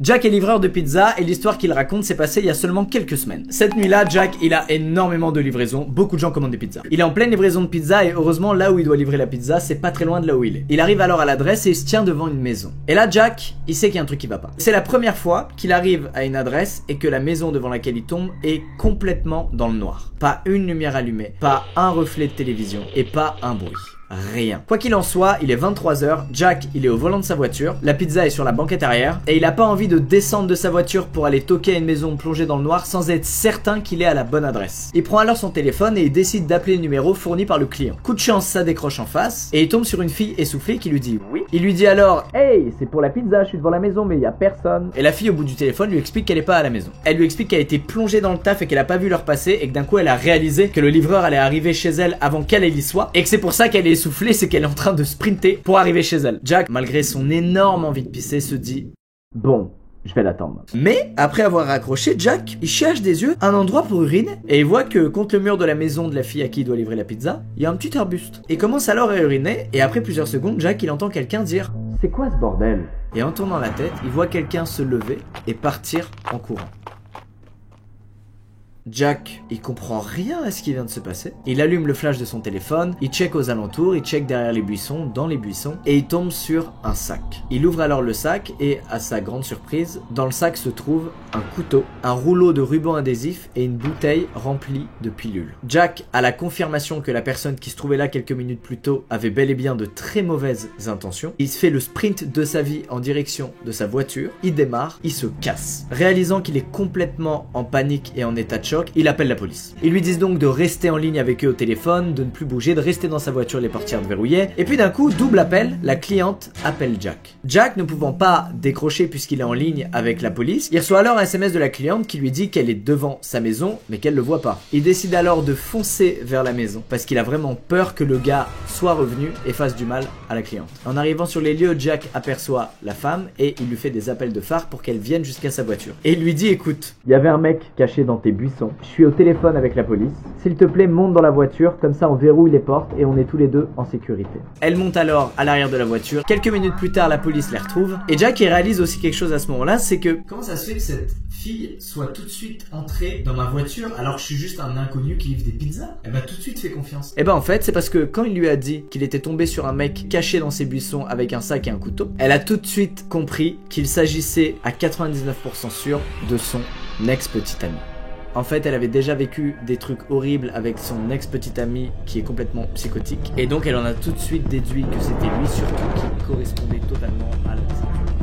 Jack est livreur de pizza et l'histoire qu'il raconte s'est passée il y a seulement quelques semaines. Cette nuit-là, Jack, il a énormément de livraisons, beaucoup de gens commandent des pizzas. Il est en pleine livraison de pizza et heureusement là où il doit livrer la pizza, c'est pas très loin de là où il est. Il arrive alors à l'adresse et il se tient devant une maison. Et là, Jack, il sait qu'il y a un truc qui va pas. C'est la première fois qu'il arrive à une adresse et que la maison devant laquelle il tombe est complètement dans le noir. Pas une lumière allumée, pas un reflet de télévision et pas un bruit. Rien. Quoi qu'il en soit, il est 23h, Jack il est au volant de sa voiture, la pizza est sur la banquette arrière et il a pas envie de descendre de sa voiture pour aller toquer à une maison plongée dans le noir sans être certain qu'il est à la bonne adresse. Il prend alors son téléphone et il décide d'appeler le numéro fourni par le client. Coup de chance, ça décroche en face et il tombe sur une fille essoufflée qui lui dit oui. Il lui dit alors hey, c'est pour la pizza, je suis devant la maison mais il y a personne. Et la fille au bout du téléphone lui explique qu'elle est pas à la maison. Elle lui explique qu'elle a été plongée dans le taf et qu'elle a pas vu l'heure passer et que d'un coup elle a réalisé que le livreur allait arriver chez elle avant qu'elle y soit et que c'est pour ça qu'elle est essoufflée, c'est qu'elle est en train de sprinter pour arriver chez elle. Jack, malgré son énorme envie de pisser, se dit bon, je vais l'attendre. Mais après avoir raccroché, Jack, il cherche des yeux un endroit pour uriner et il voit que contre le mur de la maison de la fille à qui il doit livrer la pizza, il y a un petit arbuste. Il commence alors à uriner et après plusieurs secondes, Jack il entend quelqu'un dire c'est quoi ce bordel? Et en tournant la tête, il voit quelqu'un se lever et partir en courant. Jack, il comprend rien à ce qui vient de se passer. Il allume le flash de son téléphone, il check aux alentours, il check derrière les buissons, dans les buissons, et il tombe sur un sac. Il ouvre alors le sac et, à sa grande surprise, dans le sac se trouve un couteau, un rouleau de ruban adhésif et une bouteille remplie de pilules. Jack a la confirmation que la personne qui se trouvait là quelques minutes plus tôt avait bel et bien de très mauvaises intentions. Il se fait le sprint de sa vie en direction de sa voiture, il démarre, il se casse. Réalisant qu'il est complètement en panique et en état de choc, il appelle la police. Ils lui disent donc de rester en ligne avec eux au téléphone, de ne plus bouger, de rester dans sa voiture les portières verrouillées. Et puis d'un coup, double appel, la cliente appelle Jack. Jack, ne pouvant pas décrocher puisqu'il est en ligne avec la police, il reçoit alors un SMS de la cliente qui lui dit qu'elle est devant sa maison, mais qu'elle le voit pas. Il décide alors de foncer vers la maison parce qu'il a vraiment peur que le gars soit revenu et fasse du mal à la cliente. En arrivant sur les lieux, Jack aperçoit la femme et il lui fait des appels de phare pour qu'elle vienne jusqu'à sa voiture. Et il lui dit écoute, il y avait un mec caché dans tes buissons. Je suis au téléphone avec la police. S'il te plaît, monte dans la voiture, comme ça on verrouille les portes et on est tous les deux en sécurité. Elle monte alors à l'arrière de la voiture. Quelques minutes plus tard, la police les retrouve. Et Jack il réalise aussi quelque chose à ce moment-là, c'est que comment ça se fait que cette fille soit tout de suite entrée dans ma voiture alors que je suis juste un inconnu qui livre des pizzas? Elle m'a tout de suite fait confiance. Et ben en fait, c'est parce que quand il lui a dit qu'il était tombé sur un mec caché dans ses buissons avec un sac et un couteau, elle a tout de suite compris qu'il s'agissait à 99% sûr de son ex-petite amie. En fait, elle avait déjà vécu des trucs horribles avec son ex-petite amie qui est complètement psychotique. Et donc, elle en a tout de suite déduit que c'était lui surtout qui correspondait totalement à la psychotique.